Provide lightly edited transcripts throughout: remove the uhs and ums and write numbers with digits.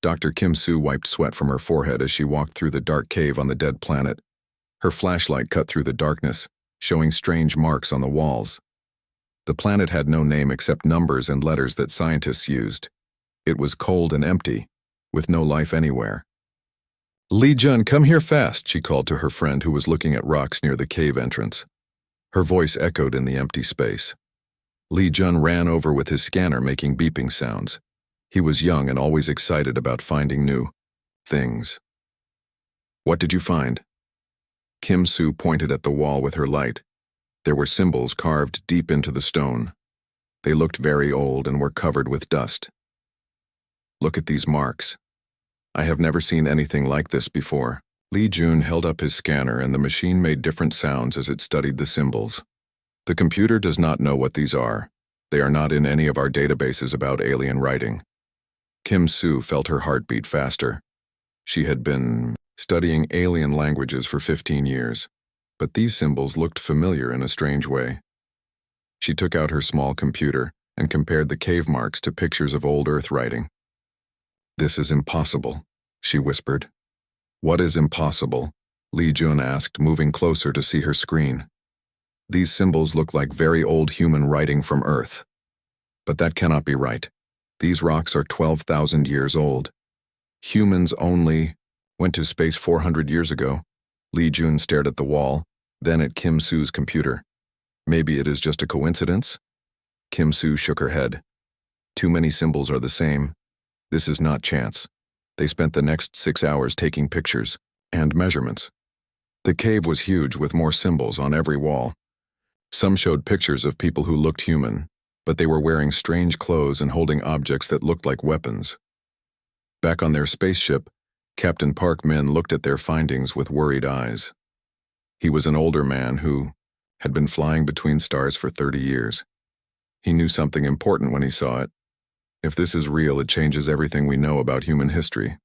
Dr. Kim Soo wiped sweat from her forehead as she walked through the dark cave on the dead planet. Her flashlight cut through the darkness, showing strange marks on the walls. The planet had no name except numbers and letters that scientists used. It was cold and empty, with no life anywhere. "Lee Jun, come here fast," she called to her friend who was looking at rocks near the cave entrance. Her voice echoed in the empty space. Lee Jun ran over with his scanner making beeping sounds. He was young and always excited about finding new things. "What did you find?" Kim Soo pointed at the wall with her light. There were symbols carved deep into the stone. They looked very old and were covered with dust. "Look at these marks. I have never seen anything like this before." Lee Jun held up his scanner and the machine made different sounds as it studied the symbols. "The computer does not know what these are. They are not in any of our databases about alien writing." Kim Soo felt her heart beat faster. She had been studying alien languages for 15 years, but these symbols looked familiar in a strange way. She took out her small computer and compared the cave marks to pictures of old Earth writing. "This is impossible," she whispered. "What is impossible?" Lee Jun asked, moving closer to see her screen. "These symbols look like very old human writing from Earth. But that cannot be right. These rocks are 12,000 years old. Humans only went to space 400 years ago." Lee Jun stared at the wall, then at Kim Soo's computer. "Maybe it is just a coincidence?" Kim Soo shook her head. "Too many symbols are the same. This is not chance." They spent the next 6 hours taking pictures and measurements. The cave was huge with more symbols on every wall. Some showed pictures of people who looked human, but they were wearing strange clothes and holding objects that looked like weapons. Back on their spaceship, Captain Park Min looked at their findings with worried eyes. He was an older man who had been flying between stars for 30 years. He knew something important when he saw it. "If this is real, it changes everything we know about human history,"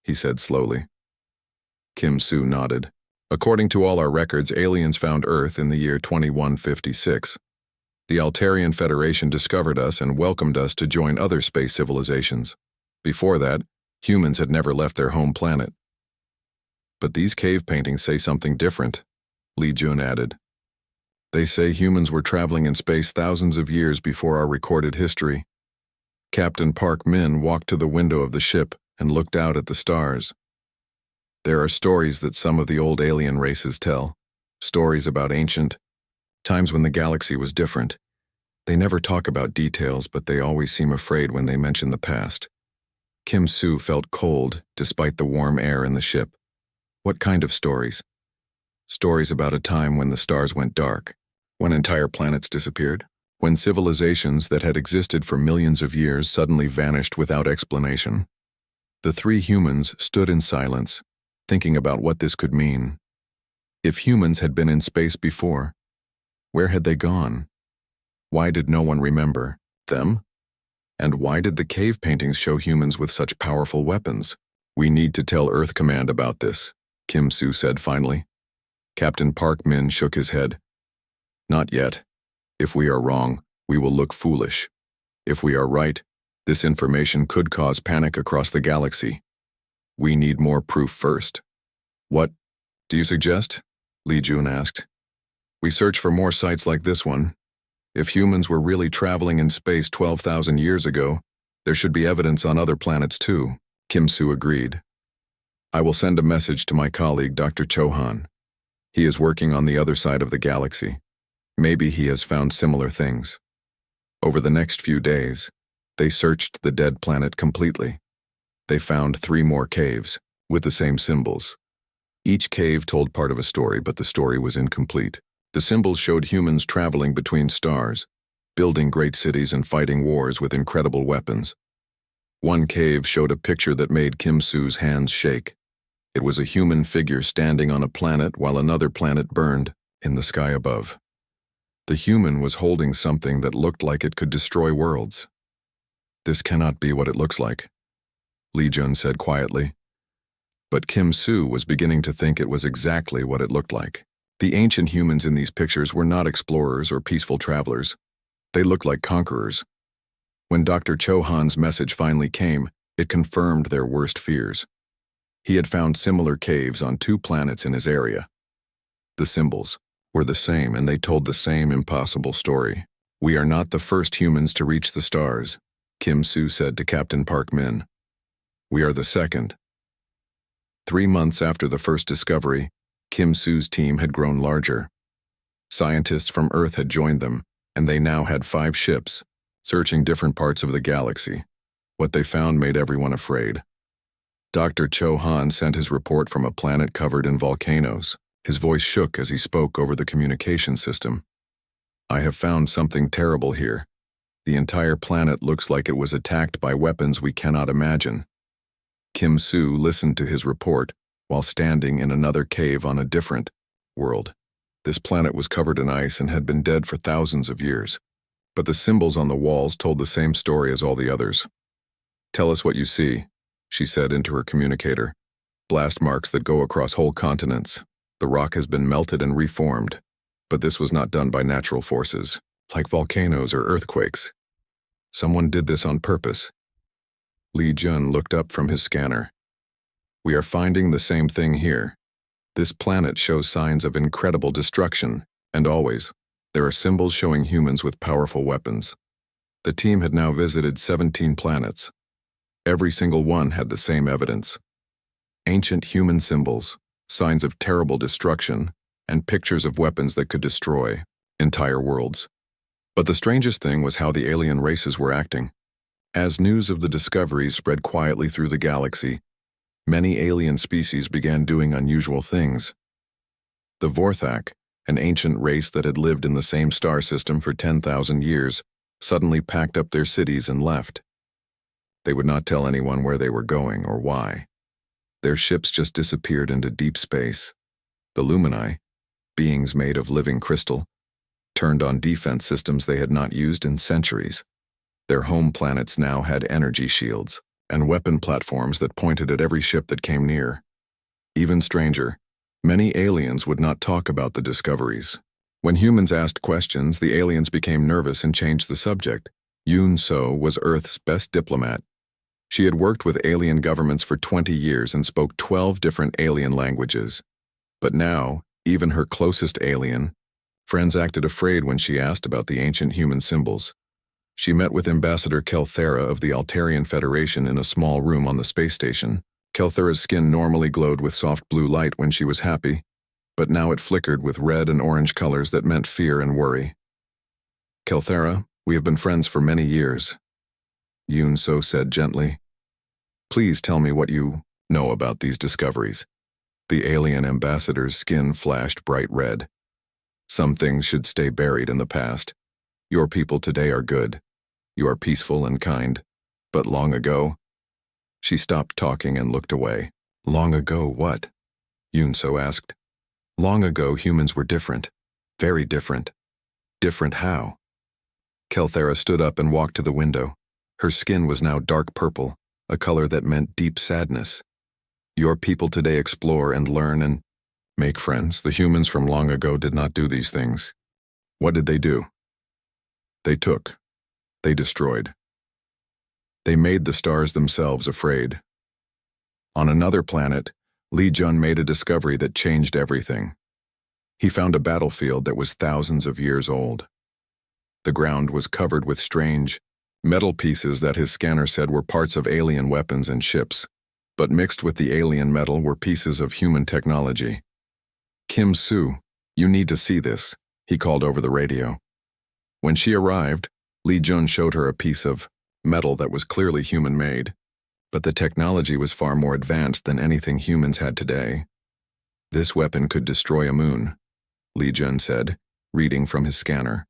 he said slowly. Kim Soo nodded. "According to all our records, aliens found Earth in the year 2156. The Altarian Federation discovered us and welcomed us to join other space civilizations. Before that, humans had never left their home planet." "But these cave paintings say something different," Lee Jun added. "They say humans were traveling in space thousands of years before our recorded history." Captain Park Min walked to the window of the ship and looked out at the stars. "There are stories that some of the old alien races tell, stories about ancient times when the galaxy was different. They never talk about details, but they always seem afraid when they mention the past." Kim Soo felt cold despite the warm air in the ship. "What kind of stories?" "Stories about a time when the stars went dark, when entire planets disappeared, when civilizations that had existed for millions of years suddenly vanished without explanation." The three humans stood in silence, thinking about what this could mean. If humans had been in space before, where had they gone? Why did no one remember them? And why did the cave paintings show humans with such powerful weapons? "We need to tell Earth Command about this," Kim Soo said finally. Captain Park Min shook his head. "Not yet. If we are wrong, we will look foolish. If we are right, this information could cause panic across the galaxy. We need more proof first." "What do you suggest?" Lee Jun asked. "We search for more sites like this one. If humans were really traveling in space 12,000 years ago, there should be evidence on other planets too," Kim Soo agreed. "I will send a message to my colleague Dr. Chohan. He is working on the other side of the galaxy. Maybe he has found similar things." Over the next few days, they searched the dead planet completely. They found 3 more caves, with the same symbols. Each cave told part of a story, but the story was incomplete. The symbols showed humans traveling between stars, building great cities and fighting wars with incredible weapons. One cave showed a picture that made Kim Soo's hands shake. It was a human figure standing on a planet while another planet burned in the sky above. The human was holding something that looked like it could destroy worlds. "This cannot be what it looks like," Lee Jun said quietly. But Kim Soo was beginning to think it was exactly what it looked like. The ancient humans in these pictures were not explorers or peaceful travelers. They looked like conquerors. When Dr. Chohan's message finally came, It confirmed their worst fears. He had found similar caves on 2 planets in his area. The symbols were the same, and they told the same impossible story. "We are not the first humans to reach the stars," Kim Soo said to Captain Park Min. "We are the second." 3 months after the first discovery, Kim Soo's team had grown larger. Scientists from Earth had joined them, and they now had 5 ships, searching different parts of the galaxy. What they found made everyone afraid. Dr. Cho Han sent his report from a planet covered in volcanoes. His voice shook as he spoke over the communication system. "I have found something terrible here. The entire planet looks like it was attacked by weapons we cannot imagine." Kim Soo listened to his report while standing in another cave on a different world. This planet was covered in ice and had been dead for thousands of years. But the symbols on the walls told the same story as all the others. "Tell us what you see," she said into her communicator. "Blast marks that go across whole continents. The rock has been melted and reformed, but this was not done by natural forces, like volcanoes or earthquakes. Someone did this on purpose." Lee Jun looked up from his scanner. "We are finding the same thing here. This planet shows signs of incredible destruction, and always, there are symbols showing humans with powerful weapons." The team had now visited 17 planets. Every single one had the same evidence. Ancient human symbols, signs of terrible destruction, and pictures of weapons that could destroy entire worlds. But the strangest thing was how the alien races were acting. As news of the discoveries spread quietly through the galaxy, many alien species began doing unusual things. The Vorthak, an ancient race that had lived in the same star system for 10,000 years, suddenly packed up their cities and left. They would not tell anyone where they were going or why. Their ships just disappeared into deep space. The Lumini, beings made of living crystal, turned on defense systems they had not used in centuries. Their home planets now had energy shields and weapon platforms that pointed at every ship that came near. Even stranger, many aliens would not talk about the discoveries. When humans asked questions, the aliens became nervous and changed the subject. Yoon So was Earth's best diplomat. She had worked with alien governments for 20 years and spoke 12 different alien languages. But now, even her closest alien friends acted afraid when she asked about the ancient human symbols. She met with Ambassador Kelthera of the Altarian Federation in a small room on the space station. Kelthera's skin normally glowed with soft blue light when she was happy, but now it flickered with red and orange colors that meant fear and worry. "Kelthera, we have been friends for many years," Yoon So said gently. "Please tell me what you know about these discoveries." The alien ambassador's skin flashed bright red. "Some things should stay buried in the past. Your people today are good. You are peaceful and kind. But long ago..." She stopped talking and looked away. "Long ago what?" Yoon So asked. "Long ago humans were different. Very different." "Different how?" Kelthera stood up and walked to the window. Her skin was now dark purple, a color that meant deep sadness. "Your people today explore and learn and make friends. The humans from long ago did not do these things." "What did they do?" "They took. They destroyed. They made the stars themselves afraid." On another planet, Lee Jun made a discovery that changed everything. He found a battlefield that was thousands of years old. The ground was covered with strange metal pieces that his scanner said were parts of alien weapons and ships, but mixed with the alien metal were pieces of human technology. "Kim Soo, you need to see this," he called over the radio. When she arrived, Lee Jun showed her a piece of metal that was clearly human-made, but the technology was far more advanced than anything humans had today. "This weapon could destroy a moon," Lee Jun said, reading from his scanner.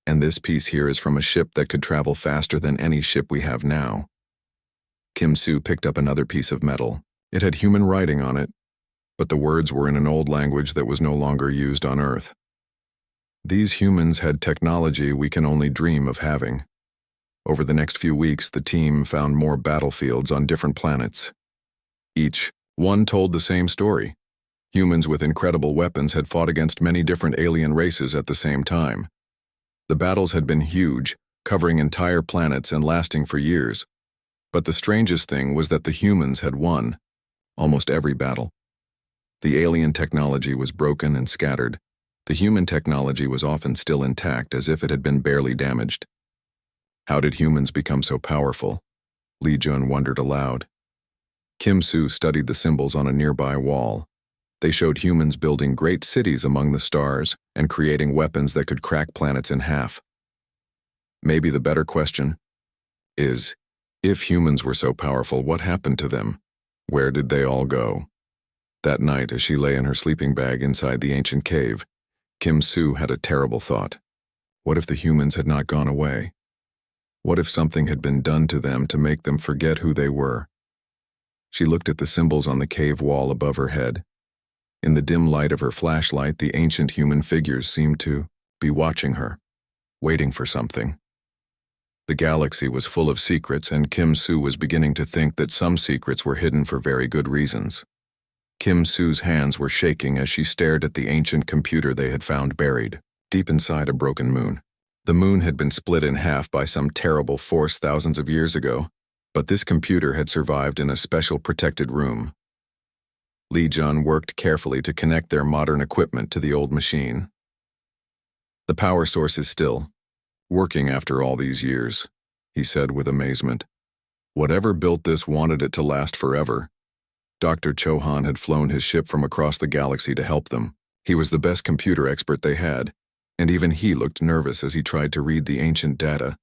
"And this piece here is from a ship that could travel faster than any ship we have now." Kim Soo picked up another piece of metal. It had human writing on it, but the words were in an old language that was no longer used on Earth. "These humans had technology we can only dream of having." Over the next few weeks, the team found more battlefields on different planets. Each one told the same story. Humans with incredible weapons had fought against many different alien races at the same time. The battles had been huge, covering entire planets and lasting for years. But the strangest thing was that the humans had won almost every battle. The alien technology was broken and scattered. The human technology was often still intact, as if it had been barely damaged. How did humans become so powerful? Li Jun wondered aloud. Kim Soo studied the symbols on a nearby wall. They showed humans building great cities among the stars and creating weapons that could crack planets in half. Maybe the better question is, if humans were so powerful, what happened to them? Where did they all go? That night, as she lay in her sleeping bag inside the ancient cave, Kim Soo had a terrible thought. What if the humans had not gone away? What if something had been done to them to make them forget who they were? She looked at the symbols on the cave wall above her head. In the dim light of her flashlight, the ancient human figures seemed to be watching her, waiting for something. The galaxy was full of secrets, and Kim Soo was beginning to think that some secrets were hidden for very good reasons. Kim Soo's hands were shaking as she stared at the ancient computer they had found buried, deep inside a broken moon. The moon had been split in half by some terrible force thousands of years ago, but this computer had survived in a special protected room. Li Jun worked carefully to connect their modern equipment to the old machine. The power source is still working after all these years, he said with amazement. Whatever built this wanted it to last forever. Dr. Chohan had flown his ship from across the galaxy to help them. He was the best computer expert they had, and even he looked nervous as he tried to read the ancient data.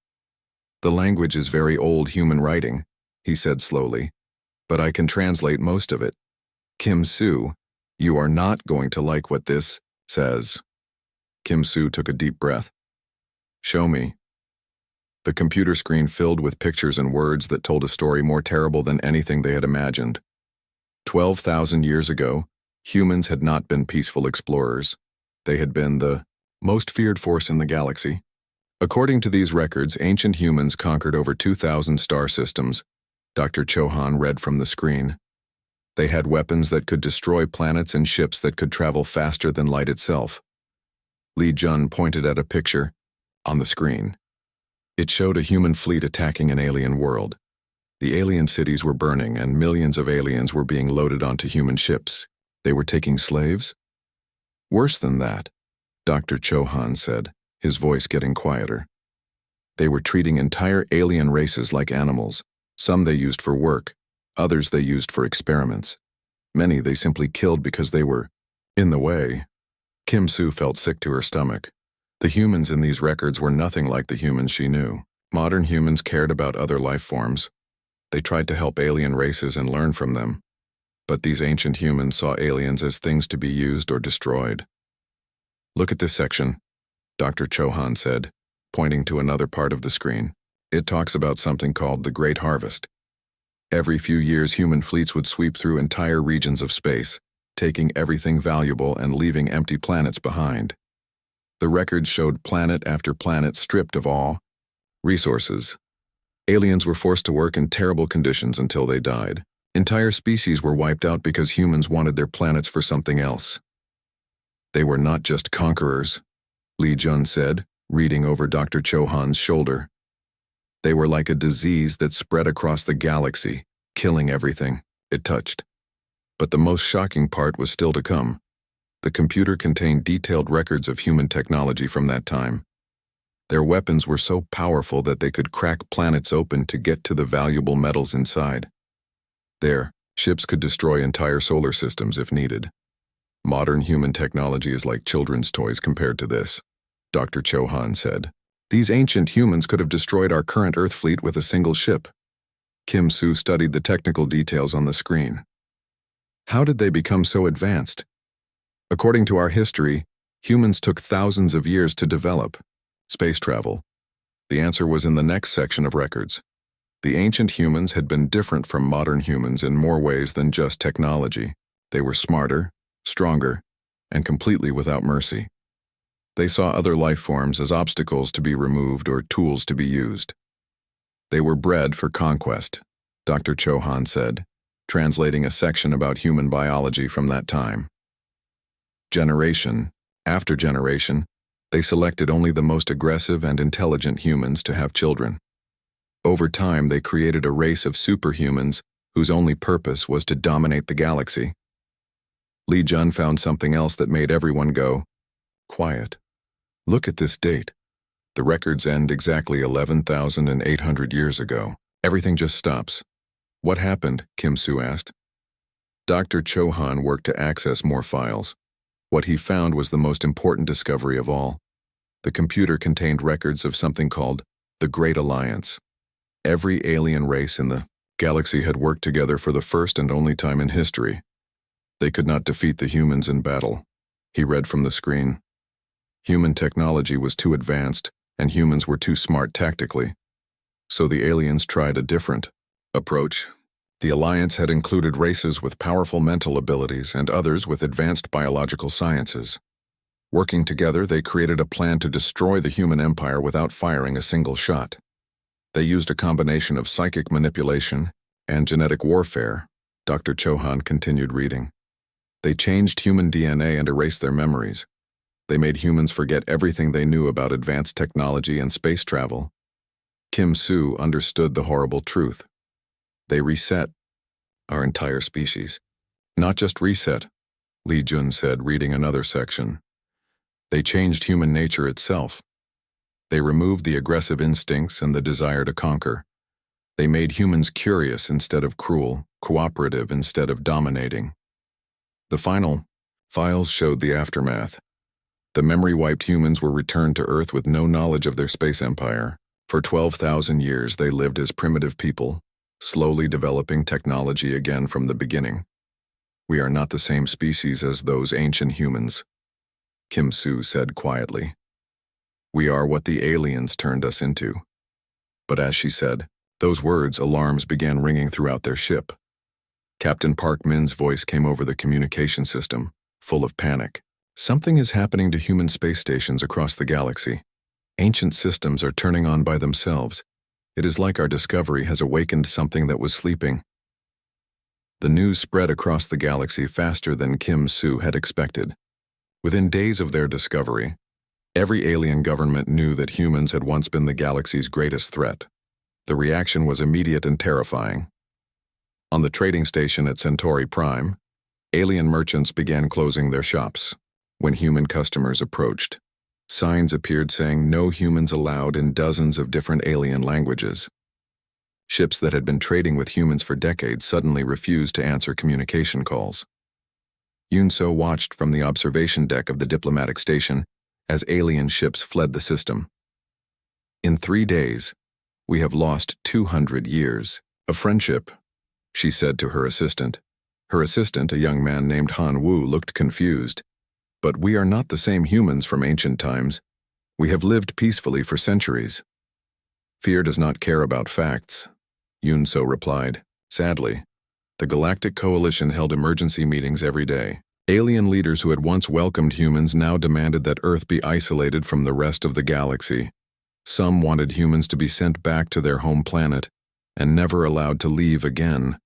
The language is very old human writing, he said slowly, but I can translate most of it. Kim Soo, you are not going to like what this says. Kim Soo took a deep breath. Show me. The computer screen filled with pictures and words that told a story more terrible than anything they had imagined. 12,000 years ago, humans had not been peaceful explorers. They had been the most feared force in the galaxy. According to these records, ancient humans conquered over 2,000 star systems. Dr. Chohan read from the screen. They had weapons that could destroy planets and ships that could travel faster than light itself. Li Jun pointed at a picture on the screen. It showed a human fleet attacking an alien world. The alien cities were burning, and millions of aliens were being loaded onto human ships. They were taking slaves? Worse than that, Dr. Chohan said, his voice getting quieter. They were treating entire alien races like animals. Some they used for work, others they used for experiments. Many they simply killed because they were in the way. Kim Soo felt sick to her stomach. The humans in these records were nothing like the humans she knew. Modern humans cared about other life forms. They tried to help alien races and learn from them. But these ancient humans saw aliens as things to be used or destroyed. Look at this section, Dr. Chohan said, pointing to another part of the screen. It talks about something called the Great Harvest. Every few years, human fleets would sweep through entire regions of space, taking everything valuable and leaving empty planets behind. The records showed planet after planet stripped of all resources. Aliens were forced to work in terrible conditions until they died. Entire species were wiped out because humans wanted their planets for something else. They were not just conquerors, Li Jun said, reading over Dr. Chohan's shoulder. They were like a disease that spread across the galaxy, killing everything it touched. But the most shocking part was still to come. The computer contained detailed records of human technology from that time. Their weapons were so powerful that they could crack planets open to get to the valuable metals inside. Their ships could destroy entire solar systems if needed. Modern human technology is like children's toys compared to this, Dr. Chohan said. These ancient humans could have destroyed our current Earth fleet with a single ship. Kim Soo studied the technical details on the screen. How did they become so advanced? According to our history, humans took thousands of years to develop. Space travel. The answer was in the next section of records. The ancient humans had been different from modern humans in more ways than just technology. They were smarter, stronger, and completely without mercy. They saw other life forms as obstacles to be removed or tools to be used. They were bred for conquest, Dr. Chohan said, translating a section about human biology from that time. Generation after generation, they selected only the most aggressive and intelligent humans to have children. Over time, they created a race of superhumans whose only purpose was to dominate the galaxy. Li Jun found something else that made everyone go, quiet. Look at this date. The records end exactly 11,800 years ago. Everything just stops. What happened? Kim Soo asked. Dr. Cho Han worked to access more files. What he found was the most important discovery of all. The computer contained records of something called the Great Alliance. Every alien race in the galaxy had worked together for the first and only time in history. They could not defeat the humans in battle. He read from the screen. Human technology was too advanced, and humans were too smart tactically. So the aliens tried a different approach. The alliance had included races with powerful mental abilities and others with advanced biological sciences. Working together, they created a plan to destroy the human empire without firing a single shot. They used a combination of psychic manipulation and genetic warfare. Dr. Cho Han continued reading. They changed human DNA and erased their memories. They made humans forget everything they knew about advanced technology and space travel. Kim Soo understood the horrible truth. They reset our entire species. Not just reset, Li Jun said, reading another section. They changed human nature itself. They removed the aggressive instincts and the desire to conquer. They made humans curious instead of cruel, cooperative instead of dominating. The final files showed the aftermath. The memory-wiped humans were returned to Earth with no knowledge of their space empire. For 12,000 years, they lived as primitive people, slowly developing technology again from the beginning. We are not the same species as those ancient humans, Kim Soo said quietly. We are what the aliens turned us into. But as she said those words, alarms began ringing throughout their ship. Captain Park Min's voice came over the communication system, full of panic. Something is happening to human space stations across the galaxy. Ancient systems are turning on by themselves. It is like our discovery has awakened something that was sleeping. The news spread across the galaxy faster than Kim Soo had expected. Within days of their discovery, every alien government knew that humans had once been the galaxy's greatest threat. The reaction was immediate and terrifying. On the trading station at Centauri Prime, alien merchants began closing their shops. When human customers approached, signs appeared saying no humans allowed in dozens of different alien languages. Ships that had been trading with humans for decades suddenly refused to answer communication calls. Yunso watched from the observation deck of the diplomatic station as alien ships fled the system. In 3 days, we have lost 200 years of friendship, she said to her assistant. Her assistant, a young man named Han Wu, looked confused. But we are not the same humans from ancient times. We have lived peacefully for centuries. Fear does not care about facts, Yunso replied. Sadly, the Galactic Coalition held emergency meetings every day. Alien leaders who had once welcomed humans now demanded that Earth be isolated from the rest of the galaxy. Some wanted humans to be sent back to their home planet and never allowed to leave again.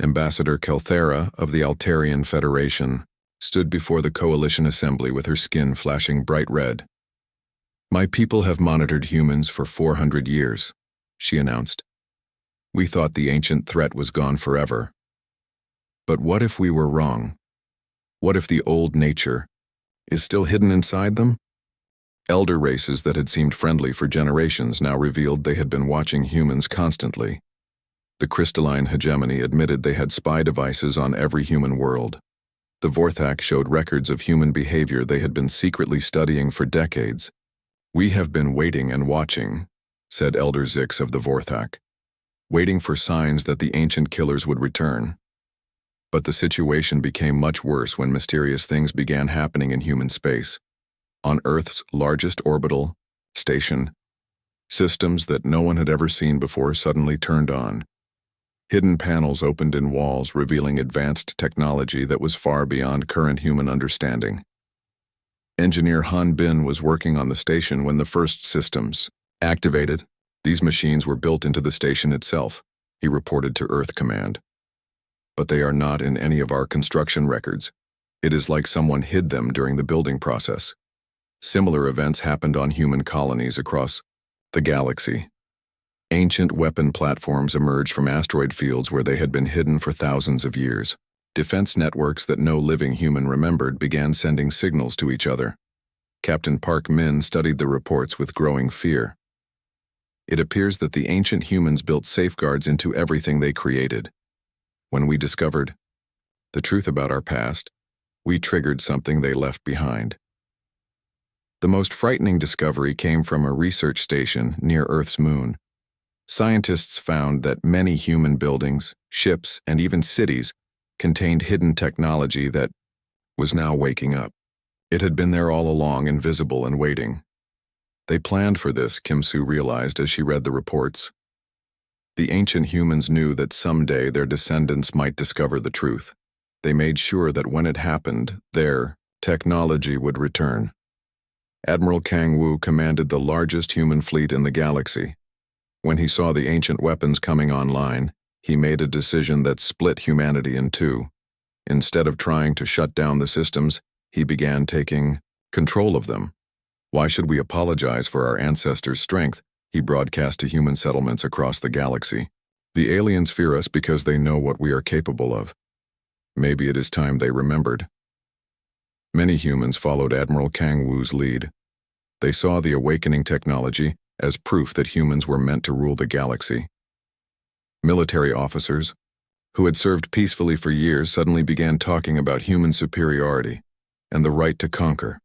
Ambassador Kelthera of the Altarian Federation stood before the Coalition Assembly with her skin flashing bright red. My people have monitored humans for 400 years, she announced. We thought the ancient threat was gone forever. But what if we were wrong? What if the old nature is still hidden inside them? Elder races that had seemed friendly for generations now revealed they had been watching humans constantly. The crystalline hegemony admitted they had spy devices on every human world. The Vorthak showed records of human behavior they had been secretly studying for decades. We have been waiting and watching, said Elder Zix of the Vorthak, waiting for signs that the ancient killers would return. But the situation became much worse when mysterious things began happening in human space. On Earth's largest orbital station, systems that no one had ever seen before suddenly turned on. Hidden panels opened in walls, revealing advanced technology that was far beyond current human understanding. Engineer Han Bin was working on the station when the first systems activated. These machines were built into the station itself, he reported to Earth Command. But they are not in any of our construction records. It is like someone hid them during the building process. Similar events happened on human colonies across the galaxy. Ancient weapon platforms emerged from asteroid fields where they had been hidden for thousands of years. Defense networks that no living human remembered began sending signals to each other. Captain Park Min studied the reports with growing fear. It appears that the ancient humans built safeguards into everything they created. When we discovered the truth about our past, we triggered something they left behind. The most frightening discovery came from a research station near Earth's moon. Scientists found that many human buildings, ships, and even cities contained hidden technology that was now waking up. It had been there all along, invisible and waiting. They planned for this, Kim Soo realized as she read the reports. The ancient humans knew that someday their descendants might discover the truth. They made sure that when it happened, their technology would return. Admiral Kang Wu commanded the largest human fleet in the galaxy. When he saw the ancient weapons coming online, he made a decision that split humanity in two. Instead of trying to shut down the systems, he began taking control of them. Why should we apologize for our ancestors' strength? He broadcast to human settlements across the galaxy. The aliens fear us because they know what we are capable of. Maybe it is time they remembered. Many humans followed Admiral Kang Wu's lead. They saw the awakening technology as proof that humans were meant to rule the galaxy. Military officers, who had served peacefully for years, suddenly began talking about human superiority and the right to conquer.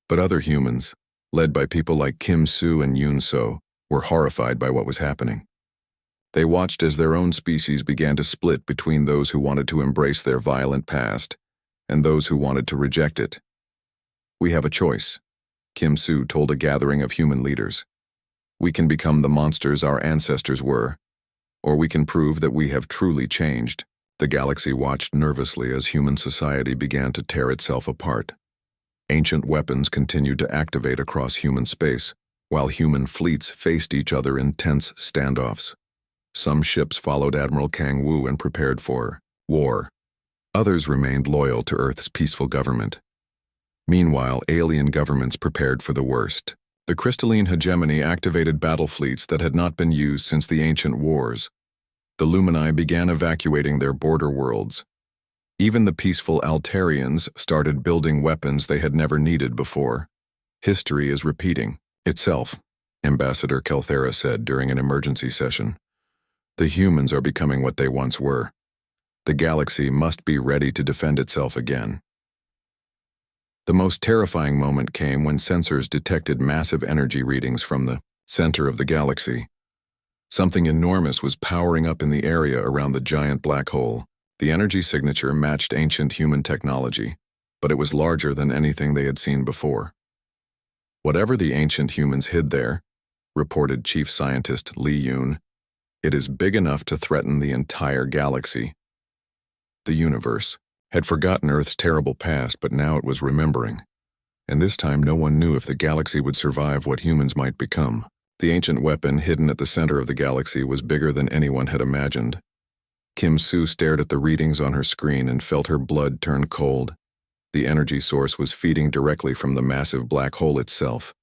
But other humans, led by people like Kim Soo and Yoon So, were horrified by what was happening. They watched as their own species began to split between those who wanted to embrace their violent past and those who wanted to reject it. We have a choice, Kim Soo told a gathering of human leaders. We can become the monsters our ancestors were, or we can prove that we have truly changed. The galaxy watched nervously as human society began to tear itself apart. Ancient weapons continued to activate across human space, while human fleets faced each other in tense standoffs. Some ships followed Admiral Kang Wu and prepared for war. Others remained loyal to Earth's peaceful government. Meanwhile, alien governments prepared for the worst. The crystalline hegemony activated battle fleets that had not been used since the ancient wars. The Lumini began evacuating their border worlds. Even the peaceful Altarians started building weapons they had never needed before. History is repeating itself, Ambassador Kelthera said during an emergency session. The humans are becoming what they once were. The galaxy must be ready to defend itself again. The most terrifying moment came when sensors detected massive energy readings from the center of the galaxy. Something enormous was powering up in the area around the giant black hole. The energy signature matched ancient human technology, but it was larger than anything they had seen before. Whatever the ancient humans hid there, reported Chief Scientist Li Yun, it is big enough to threaten the entire galaxy. The universe had forgotten Earth's terrible past, but now it was remembering. And this time no one knew if the galaxy would survive what humans might become. The ancient weapon hidden at the center of the galaxy was bigger than anyone had imagined. Kim Soo stared at the readings on her screen and felt her blood turn cold. The energy source was feeding directly from the massive black hole itself,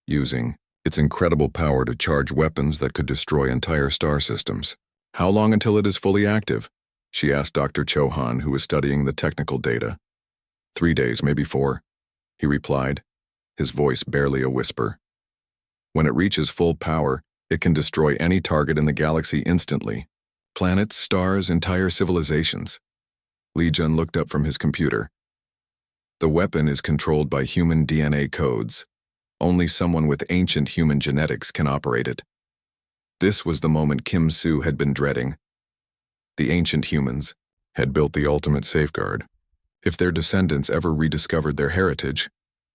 using its incredible power to charge weapons that could destroy entire star systems. How long until it is fully active? She asked Dr. Cho Han, who was studying the technical data. 3 days, maybe 4, he replied, his voice barely a whisper. When it reaches full power, it can destroy any target in the galaxy instantly. Planets, stars, entire civilizations. Li Jun looked up from his computer. The weapon is controlled by human DNA codes. Only someone with ancient human genetics can operate it. This was the moment Kim Soo had been dreading. The ancient humans had built the ultimate safeguard. If their descendants ever rediscovered their heritage,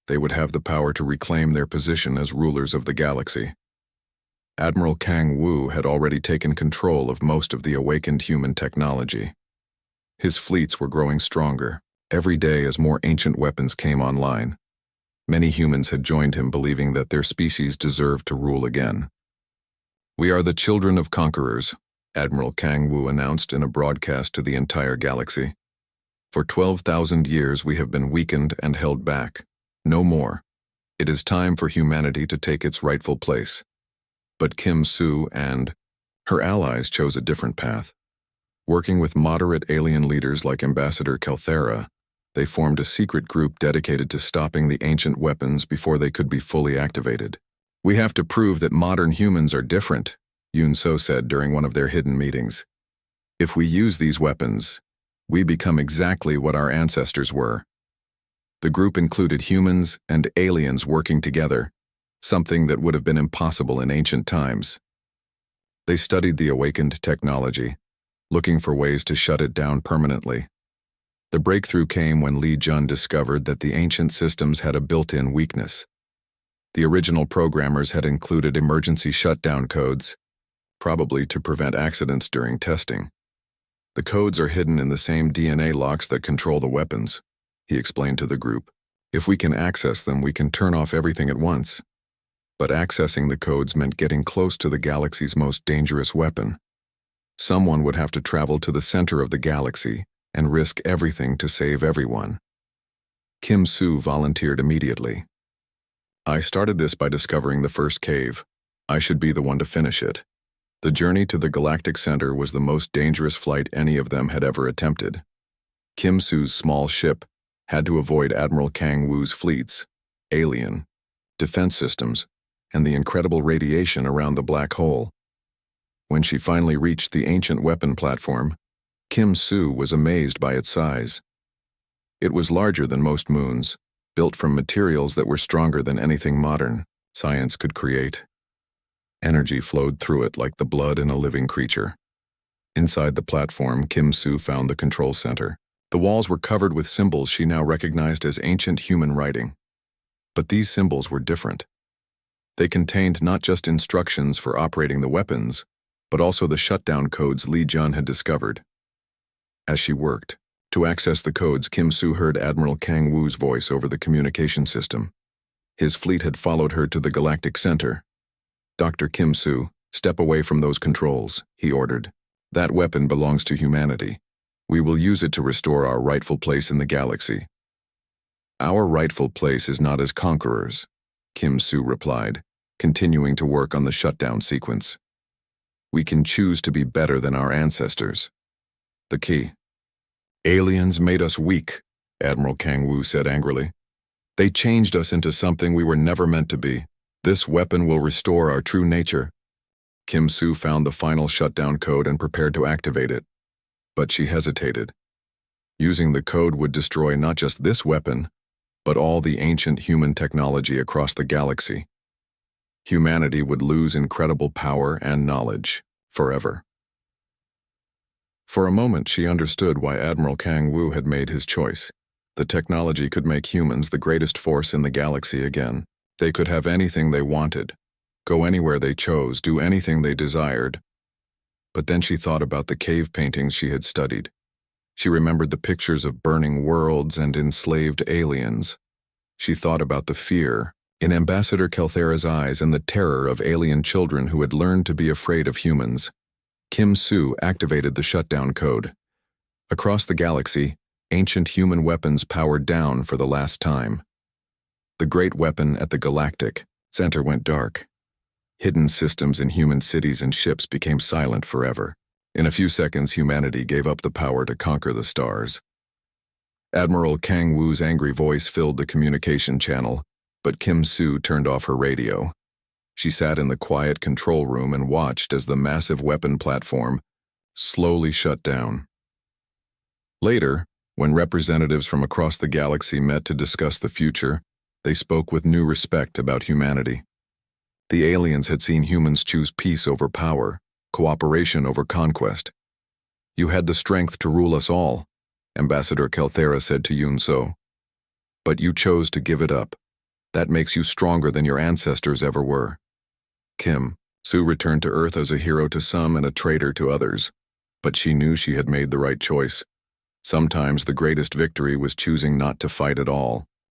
they would have the power to reclaim their position as rulers of the galaxy. Admiral Kang Wu had already taken control of most of the awakened human technology. His fleets were growing stronger, every day as more ancient weapons came online. Many humans had joined him, believing that their species deserved to rule again. "We are the children of conquerors," Admiral Kang Wu announced in a broadcast to the entire galaxy. "For 12,000 years we have been weakened and held back. No more. It is time for humanity to take its rightful place. But Kim Soo and her allies chose a different path. Working with moderate alien leaders like Ambassador Kelthera, they formed a secret group dedicated to stopping the ancient weapons before they could be fully activated. "We have to prove that modern humans are different," Yoon So said during one of their hidden meetings. "If we use these weapons, we become exactly what our ancestors were." The group included humans and aliens working together, something that would have been impossible in ancient times. They studied the awakened technology, looking for ways to shut it down permanently. The breakthrough came when Lee Jun discovered that the ancient systems had a built-in weakness. The original programmers had included emergency shutdown codes, probably to prevent accidents during testing. "The codes are hidden in the same DNA locks that control the weapons," he explained to the group. "If we can access them, we can turn off everything at once." But accessing the codes meant getting close to the galaxy's most dangerous weapon. Someone would have to travel to the center of the galaxy and risk everything to save everyone. Kim Soo volunteered immediately. "I started this by discovering the first cave. I should be the one to finish it." The journey to the Galactic Center was the most dangerous flight any of them had ever attempted. Kim Soo's small ship had to avoid Admiral Kang Woo's fleets, alien, defense systems, and the incredible radiation around the black hole. When she finally reached the ancient weapon platform, Kim Soo was amazed by its size. It was larger than most moons, built from materials that were stronger than anything modern science could create. Energy flowed through it like the blood in a living creature. Inside the platform, Kim Soo found the control center. The walls were covered with symbols she now recognized as ancient human writing. But these symbols were different. They contained not just instructions for operating the weapons, but also the shutdown codes Lee Jun had discovered. As she worked to access the codes, Kim Soo heard Admiral Kang Woo's voice over the communication system. His fleet had followed her to the Galactic Center. "Dr. Kim Soo, step away from those controls," he ordered. "That weapon belongs to humanity. We will use it to restore our rightful place in the galaxy." "Our rightful place is not as conquerors," Kim Soo replied, continuing to work on the shutdown sequence. "We can choose to be better than our ancestors." The key. "Aliens made us weak," Admiral Kang Woo said angrily. "They changed us into something we were never meant to be. This weapon will restore our true nature." Kim Soo found the final shutdown code and prepared to activate it. But she hesitated. Using the code would destroy not just this weapon, but all the ancient human technology across the galaxy. Humanity would lose incredible power and knowledge forever. For a moment, she understood why Admiral Kang Woo had made his choice. The technology could make humans the greatest force in the galaxy again. They could have anything they wanted, go anywhere they chose, do anything they desired. But then she thought about the cave paintings she had studied. She remembered the pictures of burning worlds and enslaved aliens. She thought about the fear in Ambassador Kelthera's eyes and the terror of alien children who had learned to be afraid of humans. Kim Soo activated the shutdown code. Across the galaxy, ancient human weapons powered down for the last time. The great weapon at the Galactic Center went dark. Hidden systems in human cities and ships became silent forever. In a few seconds, humanity gave up the power to conquer the stars. Admiral Kang Woo's angry voice filled the communication channel, but Kim Soo turned off her radio. She sat in the quiet control room and watched as the massive weapon platform slowly shut down. Later, when representatives from across the galaxy met to discuss the future, they spoke with new respect about humanity. The aliens had seen humans choose peace over power, cooperation over conquest. "You had the strength to rule us all," Ambassador Kelthera said to Yoon So. "But you chose to give it up. That makes you stronger than your ancestors ever were." Kim Soo returned to Earth as a hero to some and a traitor to others. But she knew she had made the right choice. Sometimes the greatest victory was choosing not to fight at all.